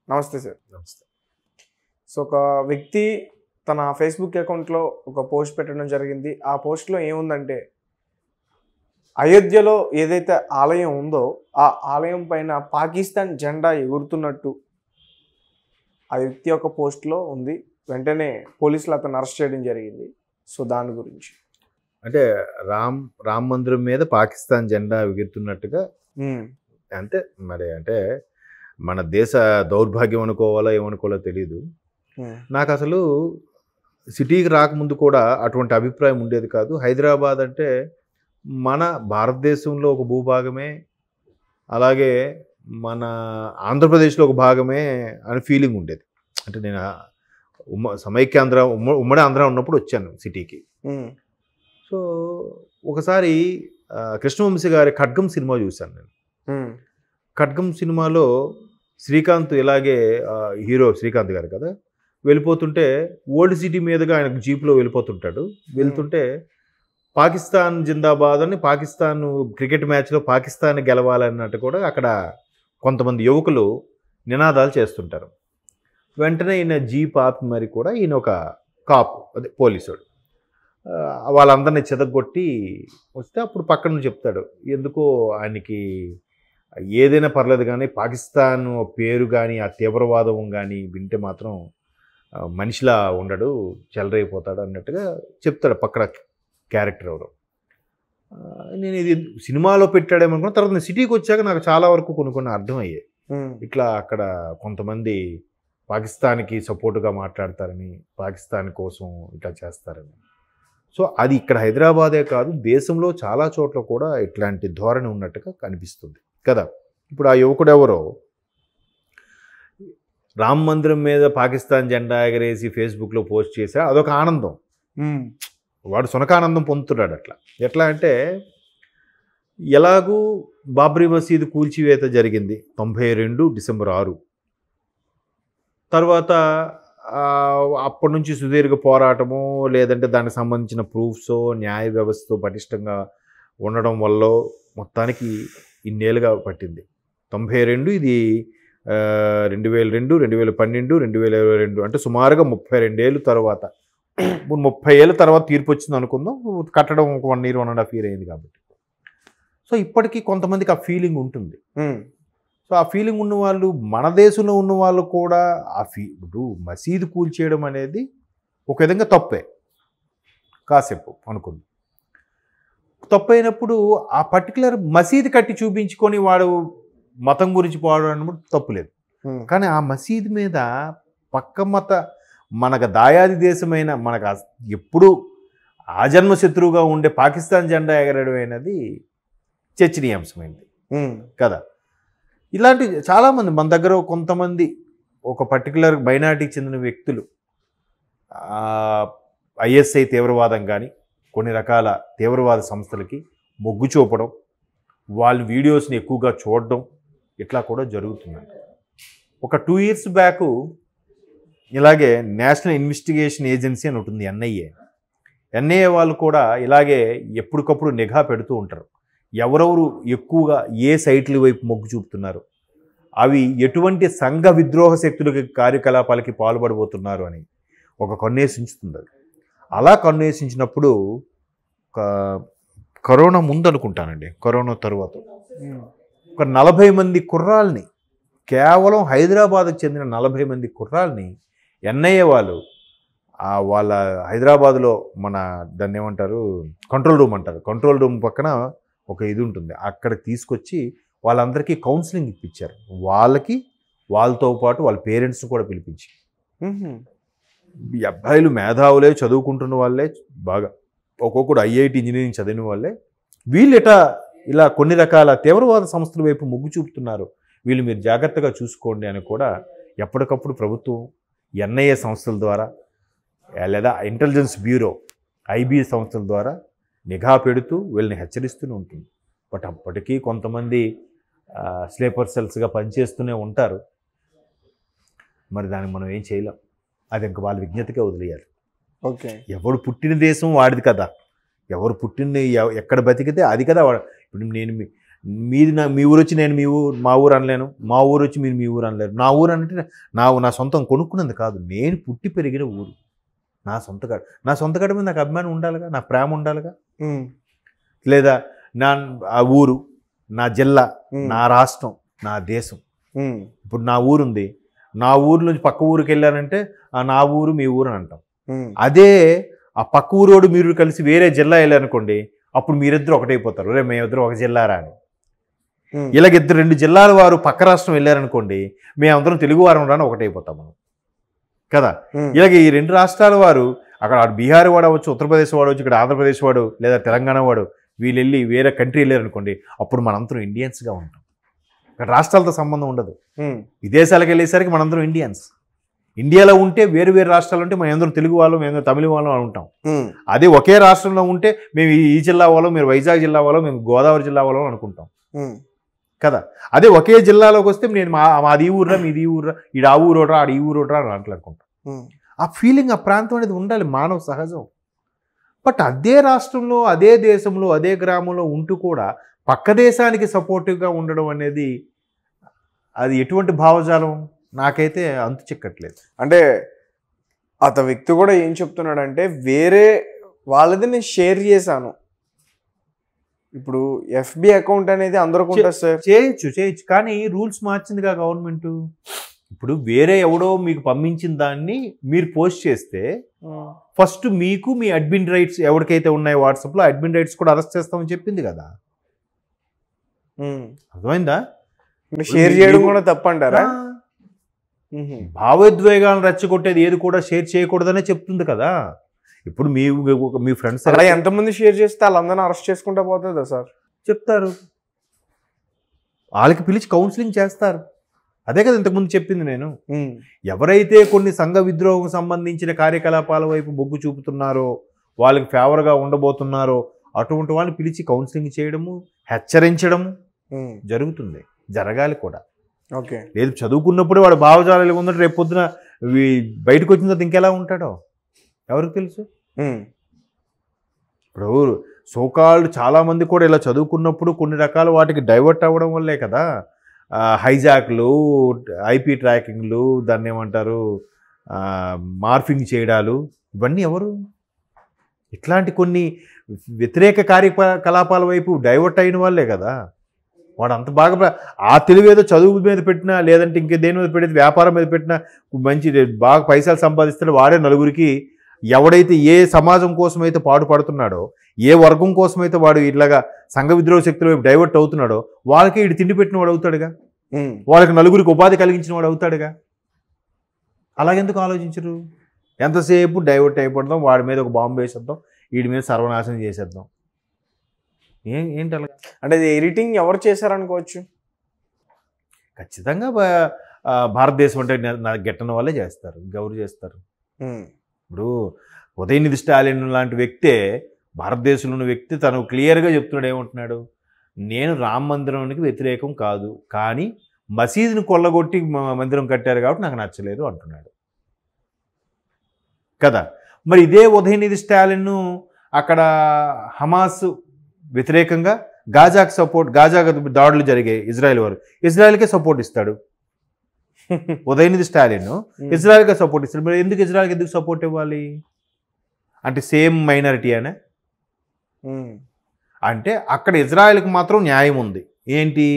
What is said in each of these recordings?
నమస్తే సార్. నమస్తే. సో ఒక వ్యక్తి తన ఫేస్బుక్ అకౌంట్లో ఒక పోస్ట్ పెట్టడం జరిగింది. ఆ పోస్ట్లో ఏముందంటే అయోధ్యలో ఏదైతే ఆలయం ఉందో ఆ ఆలయం పైన పాకిస్తాన్ జెండా ఎగురుతున్నట్టు ఆ వ్యక్తి యొక్క పోస్ట్లో ఉంది. వెంటనే పోలీసులు అతను అరెస్ట్ చేయడం జరిగింది. సో దాని గురించి అంటే రామ్ మందిరం మీద పాకిస్తాన్ జెండా ఎగురుతున్నట్టుగా అంటే మరి అంటే మన దేశ దౌర్భాగ్యం అనుకోవాలో ఏమనుకోవాలో తెలియదు. నాకు అసలు సిటీకి రాకముందు కూడా అటువంటి అభిప్రాయం ఉండేది కాదు. హైదరాబాద్ అంటే మన భారతదేశంలో ఒక భూభాగమే, అలాగే మన ఆంధ్రప్రదేశ్లో ఒక భాగమే అని ఫీలింగ్ ఉండేది. అంటే నేను సమైక్యాంధ్ర ఉమ్మడి ఆంధ్ర ఉన్నప్పుడు వచ్చాను సిటీకి. సో ఒకసారి కృష్ణవంశీ గారి ఖడ్గం సినిమా చూశాను నేను. ఖడ్గం సినిమాలో శ్రీకాంత్ ఇలాగే హీరో శ్రీకాంత్ గారు కదా, వెళ్ళిపోతుంటే ఓల్డ్ సిటీ మీదుగా ఆయన జీప్లో వెళ్ళిపోతుంటాడు. వెళ్తుంటే పాకిస్తాన్ జిందాబాద్ అని పాకిస్తాన్ క్రికెట్ మ్యాచ్లో పాకిస్తాన్ గెలవాలన్నట్టు కూడా అక్కడ కొంతమంది యువకులు నినాదాలు చేస్తుంటారు. వెంటనే ఈయన జీప్ ఆపి మరి కూడా ఈయన ఒక కాపు, అదే పోలీసుడు, వాళ్ళందరినీ చెదగొట్టి వస్తే అప్పుడు పక్కన చెప్తాడు, ఎందుకో ఆయనకి ఏదైనా పర్లేదు కానీ పాకిస్తాన్ పేరు కానీ ఆ తీవ్రవాదం కానీ వింటే మాత్రం మనిషిలా ఉండడు, చెలరైపోతాడు అన్నట్టుగా చెప్తాడు పక్కన క్యారెక్టర్ ఎవరు. నేను ఇది సినిమాలో పెట్టాడేమనుకున్నా, తర్వాత నేను సిటీకి వచ్చాక నాకు చాలా వరకు కొన్ని అర్థమయ్యాయి. ఇట్లా అక్కడ కొంతమంది పాకిస్తాన్కి సపోర్టుగా మాట్లాడతారని, పాకిస్తాన్ కోసం ఇట్లా చేస్తారని. సో అది ఇక్కడ హైదరాబాదే కాదు, దేశంలో చాలా చోట్ల కూడా ఇట్లాంటి ధోరణి ఉన్నట్టుగా కనిపిస్తుంది కదా. ఇప్పుడు ఆ యువకుడు ఎవరో రామ్ మందిరం మీద పాకిస్తాన్ జెండా ఎగరేసి ఫేస్బుక్లో పోస్ట్ చేశా, అదొక ఆనందం. వాడు సునకానందం పొందుతున్నాడు. అట్లా ఎట్లా అంటే, ఎలాగూ బాబ్రీ మసీదు కూల్చివేత జరిగింది 92 డిసెంబర్ 6. తర్వాత అప్పటి నుంచి సుదీర్ఘ పోరాటము, లేదంటే దానికి సంబంధించిన ప్రూఫ్సో న్యాయ వ్యవస్థతో పటిష్టంగా ఉండడం వల్ల మొత్తానికి ఇన్నేళ్ళుగా పట్టింది. 92, ఇది 2002, 2012, 2022, అంటే సుమారుగా 32 ఏళ్ళ తర్వాత, 30 ఏళ్ళ తర్వాత తీర్పు వచ్చింది అనుకుందాం. కట్టడం ఒక 1 year 1.5 year అయింది కాబట్టి. సో ఇప్పటికీ కొంతమందికి ఆ ఫీలింగ్ ఉంటుంది. సో ఆ ఫీలింగ్ ఉన్న వాళ్ళు, మన దేశంలో ఉన్న వాళ్ళు కూడా ఇప్పుడు మసీదు కూల్చేయడం అనేది ఒక విధంగా తప్పే, కాసేపు అనుకుంది. తప్పైనప్పుడు ఆ పర్టికులర్ మసీదు కట్టి చూపించుకొని వాడు మతం గురించి పోవడం అన్నప్పుడు తప్పులేదు. కానీ ఆ మసీదు మీద పక్క మత, మనకు దాయాది దేశమైన, మనకు ఎప్పుడు ఆజన్మ శత్రువుగా ఉండే పాకిస్తాన్ జెండా ఎగరడం అనేది చర్చనీయాంశమైంది కదా. ఇలాంటి చాలామంది మన దగ్గర కొంతమంది ఒక పర్టికులర్ మైనారిటీకి చెందిన వ్యక్తులు ఐఎస్ఐ తీవ్రవాదం కానీ కొన్ని రకాల తీవ్రవాద సంస్థలకి మొగ్గు చూపడం, వాళ్ళ వీడియోస్ని ఎక్కువగా చూడడం, ఇట్లా కూడా జరుగుతుందండి. ఒక 2 years బ్యాక్ ఇలాగే నేషనల్ ఇన్వెస్టిగేషన్ ఏజెన్సీ అని ఉంటుంది, ఎన్ఐఏ వాళ్ళు కూడా ఇలాగే ఎప్పటికప్పుడు నిఘా పెడుతూ ఉంటారు. ఎవరెవరు ఎక్కువగా ఏ సైట్ల వైపు మొగ్గు చూపుతున్నారు, అవి ఎటువంటి సంఘ విద్రోహ శక్తులకి కార్యకలాపాలకి పాల్పడబోతున్నారు అని ఒక కన్నేసించుతుంది. అలా కన్నేసించినప్పుడు కరోనా ముందు అనుకుంటానండి, కరోనా తర్వాత ఒక 40 మంది కుర్రాల్ని, కేవలం హైదరాబాద్కి చెందిన 40 మంది కుర్రాల్ని ఎన్ఐఏ వాళ్ళు వాళ్ళ హైదరాబాద్లో మన దాన్ని ఏమంటారు, కంట్రోల్ రూమ్ అంటారు, కంట్రోల్ రూమ్ పక్కన ఒక ఇది ఉంటుంది, అక్కడ తీసుకొచ్చి వాళ్ళందరికీ కౌన్సిలింగ్ ఇప్పించారు. వాళ్ళతో పాటు వాళ్ళ పేరెంట్స్ని కూడా పిలిపించి, ఈ అబ్బాయిలు మేధావులే, చదువుకుంటున్న వాళ్ళే, బాగా ఒక్కొక్కడు ఐఐటి ఇంజనీరింగ్ చదివిన వాళ్ళే, వీళ్ళు ఇలా కొన్ని రకాల తీవ్రవాద సంస్థల వైపు మొగ్గు చూపుతున్నారు, వీళ్ళు మీరు జాగ్రత్తగా చూసుకోండి అని కూడా ఎప్పటికప్పుడు ప్రభుత్వం ఎన్ఐఏ సంస్థల ద్వారా లేదా ఇంటెలిజెన్స్ బ్యూరో ఐబీ సంస్థల ద్వారా నిఘా పెడుతూ వీళ్ళని హెచ్చరిస్తూనే ఉంటుంది. బట్ అప్పటికీ కొంతమంది స్లీపర్ సెల్స్గా పనిచేస్తూనే ఉంటారు. మరి దానికి మనం ఏం చేయలేం, అది ఇంకా వాళ్ళ విజ్ఞతకే వదిలేయాలి. ఓకే, ఎవడు పుట్టిన దేశం వాడిది కదా, ఎవరు పుట్టిన ఎక్కడ బతికితే అది కదా. ఇప్పుడు మీ ఊరు వచ్చి నేను మా ఊరు అనలేను, మా ఊరు వచ్చి మీరు మీ ఊరు అనలేరు. నా ఊరు అంటే నా సొంతం కొనుక్కున్నది కాదు, నేను పుట్టి పెరిగిన ఊరు, నా సొంత గడ మీద నాకు అభిమానం ఉండాలిగా, నా ప్రేమ ఉండాలిగా. లేదా ఆ ఊరు, నా జిల్లా, నా రాష్ట్రం, నా దేశం. ఇప్పుడు నా ఊరు ఉంది, నా ఊరు నుంచి పక్క ఊరికి వెళ్ళానంటే నా ఊరు మీ ఊరు అని అంటాం. అదే ఆ పక్క ఊరోడు మీరు కలిసి వేరే జిల్లా వెళ్ళారనుకోండి, అప్పుడు మీరిద్దరు ఒకటైపోతారు, రే మేమిద్దరు ఒక జిల్లా రా అని. ఇలాగ 2 జిల్లాల వారు పక్క రాష్ట్రం వెళ్ళారనుకోండి, మేమందరం తెలుగు వారం రాని ఒకటైపోతాం మనం కదా. ఇలాగ ఈ 2 రాష్ట్రాల వారు, అక్కడ బీహార్ వాడు అవ్వచ్చు, ఉత్తరప్రదేశ్ వాడు అవచ్చు, ఇక్కడ ఆంధ్రప్రదేశ్ వాడు లేదా తెలంగాణ వాడు, వీళ్ళు వెళ్ళి వేరే కంట్రీ వెళ్ళారనుకోండి, అప్పుడు మనందరం ఇండియన్స్గా ఉంటాం. ఇక్కడ రాష్ట్రాలతో సంబంధం ఉండదు. విదేశాలకు వెళ్ళేసరికి మనందరం ఇండియన్స్. ఇండియాలో ఉంటే వేరు వేరు రాష్ట్రాలు ఉంటే మనం అందరం తెలుగు వాళ్ళం, మేము తమిళ వాళ్ళం అని ఉంటాం. అదే ఒకే రాష్ట్రంలో ఉంటే మేము ఈ జిల్లా వాళ్ళం, మీరు వైజాగ్ జిల్లా వాళ్ళం, మేము గోదావరి జిల్లా వాళ్ళం అనుకుంటాం కదా. అదే ఒకే జిల్లాలోకి వస్తే నేను మాది ఈ ఊర్రా, మీది ఈ ఊర్రా, ఈడు ఆ ఊరోడ్రా, ఆడు ఈ ఊరోడ్రా అని మాట్లాడుకుంటాం. ఆ ఫీలింగ్, ఆ ప్రాంతం అనేది ఉండాలి, మానవ సహజం. బట్ అదే రాష్ట్రంలో, అదే దేశంలో, అదే గ్రామంలో ఉంటూ కూడా పక్క దేశానికి సపోర్టివ్గా ఉండడం అనేది అది ఎటువంటి భావజాలం నాకైతే అంతు చిక్కట్లేదు. అంటే అత వ్యక్తి కూడా ఏం చెప్తున్నాడంటే, వేరే వాళ్ళది నేను షేర్ చేశాను, ఇప్పుడు ఎఫ్బి అకౌంట్ అనేది అందరికి ఉంటుంది సార్, చేయొచ్చు, కానీ రూల్స్ మార్చిందిగా గవర్నమెంట్. ఇప్పుడు వేరే ఎవడో మీకు పంపించిన దాన్ని మీరు పోస్ట్ చేస్తే ఫస్ట్ మీకు మీ అడ్మిన్ రైట్స్ ఎవరికైతే ఉన్నాయో వాట్సాప్లో అడ్మిన్ రైట్స్ కూడా అరెస్ట్ చేస్తామని చెప్పింది కదా. అర్థమైందా? షేర్ చేయడం కూడా తప్పంటారా? భావోద్వేగాలను రెచ్చగొట్టేది ఏది కూడా షేర్ చేయకూడదనే చెప్తుంది కదా. ఇప్పుడు మీ ఫ్రెండ్స్ అలా ఎంతమంది షేర్ చేస్తే వాళ్ళందరినీ అరెస్ట్ చేసుకుంటా పోతుందా సార్? చెప్తారు, వాళ్ళకి పిలిచి కౌన్సిలింగ్ చేస్తారు. అదే కదా ఇంతకుముందు చెప్పింది నేను. ఎవరైతే కొన్ని సంఘ విద్రోహం సంబంధించిన కార్యకలాపాల వైపు మొగ్గు చూపుతున్నారో, వాళ్ళకి ఫేవర్గా ఉండబోతున్నారో, అటువంటి వాళ్ళని పిలిచి కౌన్సిలింగ్ చేయడము, హెచ్చరించడము జరుగుతుంది, జరగాలి కూడా. ఓకే, లేదు చదువుకున్నప్పుడే వాడు భావజాలు ఉందంటే రేపు పొద్దున బయటకు వచ్చిన తర్వాత ఇంకెలా ఉంటాడో ఎవరికి తెలుసు. ఇప్పుడు సోకాల్డ్ చాలామంది కూడా ఇలా చదువుకున్నప్పుడు కొన్ని రకాల వాటికి డైవర్ట్ అవ్వడం వల్లే కదా, హైజాక్లు, ఐపీ ట్రాకింగ్లు, దాన్ని ఏమంటారు మార్ఫింగ్ చేయడాలు, ఇవన్నీ ఎవరు ఇట్లాంటి కొన్ని వ్యతిరేక కార్యకలాపాల వైపు డైవర్ట్ అయిన వాళ్ళే కదా. వాడు అంత బాగా ఆ తెలివేదో చదువు మీద పెట్టినా, లేదంటే ఇంకే దేని మీద పెట్టేది వ్యాపారం మీద పెట్టినా మంచి బాగా పైసలు సంపాదిస్తాడు. వాడే నలుగురికి, ఎవడైతే ఏ సమాజం కోసమైతే పాటుపడుతున్నాడో, ఏ వర్గం కోసమైతే వాడు ఇట్లాగా సంఘ విద్రోహ శక్తుల వైపు డైవర్ట్ అవుతున్నాడో, వాళ్ళకి ఇటు తిండి పెట్టిన వాడు అవుతాడుగా, వాళ్ళకి నలుగురికి ఉపాధి కలిగించిన వాడు అవుతాడుగా. అలాగెందుకు ఆలోచించరు? ఎంతసేపు డైవర్ట్ అయిపోతాం, వాడి మీద ఒక బాంబు వేసేద్దాం, వీడి మీద సర్వనాశనం చేసేద్దాం. ఏంటి అలా అంటే ఎడిటింగ్ ఎవరు చేశారనుకోవచ్చు? ఖచ్చితంగా భారతదేశం అంటే గెట్టన వాళ్ళే చేస్తారు, గౌరు చేస్తారు. ఇప్పుడు ఉదయనిధి స్టాలిన్ లాంటి వ్యక్తే, భారతదేశంలో ఉన్న వ్యక్తి, తను క్లియర్గా చెప్తున్నాడు. ఏమంటున్నాడు? నేను రామ మందిరానికి వ్యతిరేకం కాదు, కానీ మసీదుని కొల్లగొట్టి మందిరం కట్టారు కాబట్టి నాకు నచ్చలేదు అంటున్నాడు కదా. మరి ఇదే ఉదయనిధి స్టాలిన్ అక్కడ హమాస్ వ్యతిరేకంగా గాజా దాడులు జరిగాయి, ఇజ్రాయెల్ వారు, ఇజ్రాయెల్కే సపోర్ట్ ఇస్తాడు. ఉదయనిధి స్టాలిన్ ఇజ్రాయెల్కే సపోర్ట్ ఇస్తాడు. మరి ఇజ్రాయెల్కి ఎందుకు సపోర్ట్ ఇవ్వాలి? అంటే సేమ్ మైనారిటీ అనే అంటే అక్కడ ఇజ్రాయెల్కి మాత్రం న్యాయం ఉంది. ఏంటి?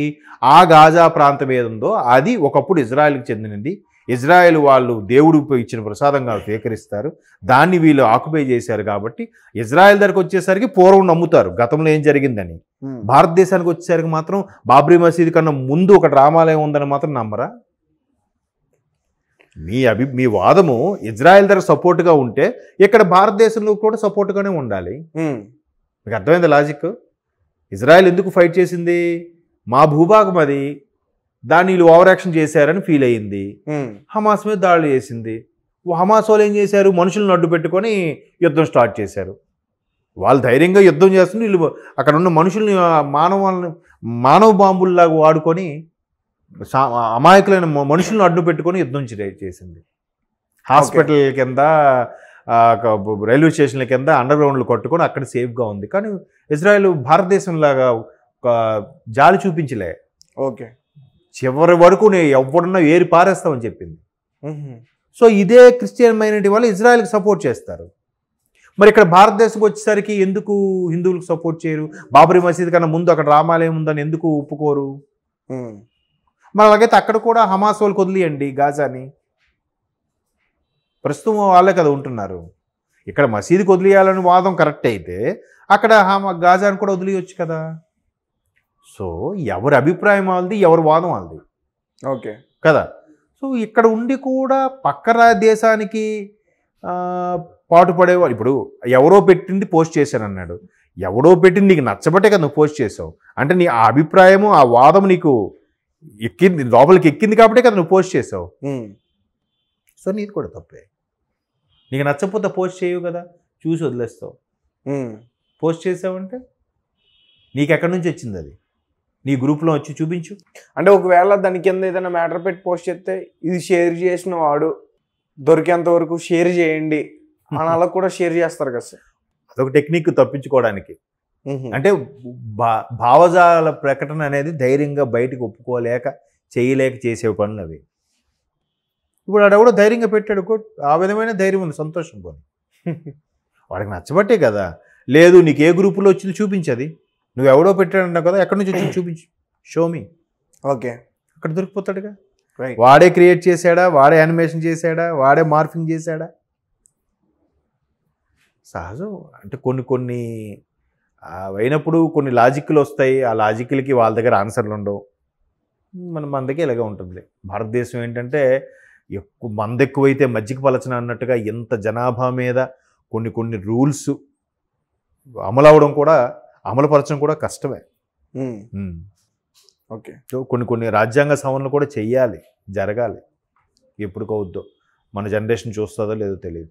ఆ గాజా ప్రాంతం ఏదుందో అది ఒకప్పుడు ఇజ్రాయెల్కి చెందినది. ఇజ్రాయెల్ వాళ్ళు దేవుడు ఇచ్చిన ప్రసాదంగా స్వీకరిస్తారు, దాన్ని వీళ్ళు ఆక్యుపై చేశారు. కాబట్టి ఇజ్రాయెల్ దగ్గరకు వచ్చేసరికి పూర్వం నమ్ముతారు గతంలో ఏం జరిగిందని. భారతదేశానికి వచ్చేసరికి మాత్రం బాబ్రీ మసీదు కన్నా ముందు ఒక రామాలయం ఉందని మాత్రం నమ్మరా? మీ వాదము ఇజ్రాయెల్ దగ్గర సపోర్ట్గా ఉంటే ఇక్కడ భారతదేశంలో కూడా సపోర్ట్గానే ఉండాలి. మీకు అర్థమైంది లాజిక్? ఇజ్రాయెల్ ఎందుకు ఫైట్ చేసింది? మా భూభాగం అది, దాన్ని వీళ్ళు ఓవర్ యాక్షన్ చేశారని ఫీల్ అయ్యింది, హమాస్ మీద దాడులు చేసింది. హమాస్ వాళ్ళు ఏం చేశారు? మనుషులను అడ్డు పెట్టుకొని యుద్ధం స్టార్ట్ చేశారు. వాళ్ళు ధైర్యంగా యుద్ధం చేస్తున్న వీళ్ళు అక్కడ ఉన్న మనుషుల్ని మానవ బాంబుల్లాగా వాడుకొని అమాయకులైన మనుషులను అడ్డు పెట్టుకొని యుద్ధం చేసింది. హాస్పిటల్ కింద, రైల్వే స్టేషన్ల కింద అండర్ గ్రౌండ్లు కట్టుకొని అక్కడ సేఫ్గా ఉంది. కానీ ఇజ్రాయెల్ భారతదేశంలాగా జాలి చూపించలే. ఓకే. చివరి వరకు నేను ఎవరున్నా ఏరి పారేస్తామని చెప్పింది. సో ఇదే క్రిస్టియన్ మైనారిటీ వాళ్ళు ఇజ్రాయెల్కి సపోర్ట్ చేస్తారు. మరి ఇక్కడ భారతదేశంకి వచ్చేసరికి ఎందుకు హిందువులకు సపోర్ట్ చేయరు? బాబరీ మసీద్ కన్నా ముందు అక్కడ రామాలయం ఉందని ఎందుకు ఒప్పుకోరు? మరి అలాగైతే అక్కడ కూడా హమాస్ వాళ్ళకి వదిలేయండి గాజాని. ప్రస్తుతం వాళ్ళే కదా ఉంటున్నారు. ఇక్కడ మసీదుకి వదిలేయాలని వాదం కరెక్ట్ అయితే అక్కడ గాజాని కూడా వదిలేయచ్చు కదా. సో ఎవరి అభిప్రాయం వాళ్ళది, ఎవరి వాదం వాళ్ళది. ఓకే కదా. సో ఇక్కడ ఉండి కూడా పక్క దేశానికి పాటుపడేవాళ్ళు. ఇప్పుడు ఎవరో పెట్టింది పోస్ట్ చేశాను అన్నాడు. ఎవడో పెట్టింది నీకు నచ్చబట్టే కదా నువ్వు పోస్ట్ చేసావు. అంటే నీ ఆ అభిప్రాయము, ఆ వాదం నీకు ఎక్కింది, లోపలికి ఎక్కింది కాబట్టే కదా నువ్వు పోస్ట్ చేసావు. సో నీది కూడా తప్పే. నీకు నచ్చకపోతే పోస్ట్ చేయవు కదా, చూసి వదిలేస్తావు. పోస్ట్ చేసావంటే నీకు ఎక్కడి నుంచి వచ్చింది? అది నీ గ్రూప్లో వచ్చి చూపించు. అంటే ఒకవేళ దాని కింద ఏదైనా మ్యాటర్ పెట్టి పోస్ట్ చేస్తే ఇది షేర్ చేసిన వాడు దొరికేంత వరకు షేర్ చేయండి అని అలా కూడా షేర్ చేస్తారు కదా సార్. అదొక టెక్నిక్ తప్పించుకోవడానికి. అంటే భావజాల ప్రకటన అనేది ధైర్యంగా బయటకు ఒప్పుకోలేక చేయలేక చేసే పనులు అవి. ఇప్పుడు ఆడెవడో ధైర్యంగా పెట్టాడు, ఆ విధమైన ధైర్యం ఉంది, సంతోషం పోని. వాడికి నచ్చబట్టే కదా. లేదు నీకు ఏ గ్రూపులో వచ్చింది చూపించది. నువ్వెవడో పెట్టాడన్నావు కదా, ఎక్కడి నుంచి వచ్చింది చూపించు, షోమి. ఓకే, అక్కడ దొరికిపోతాడుగా. వాడే క్రియేట్ చేశాడా, వాడే యానిమేషన్ చేశాడా, వాడే మార్ఫింగ్ చేశాడా? సహజం. అంటే కొన్ని అయినప్పుడు కొన్ని లాజిక్లు వస్తాయి. ఆ లాజిక్లకి వాళ్ళ దగ్గర ఆన్సర్లు ఉండవు. మన దగ్గర ఇలాగే ఉంటుంది. భారతదేశం ఏంటంటే మంది ఎక్కువైతే మజ్జిగ పలచన అన్నట్టుగా ఎంత జనాభా మీద కొన్ని రూల్స్ అమలుపరచడం కూడా కష్టమే. ఓకే. కొన్ని రాజ్యాంగ సవరణలు కూడా చెయ్యాలి, జరగాలి. ఎప్పుడుకోవద్దో మన జనరేషన్ చూస్తుందో లేదో తెలియదు.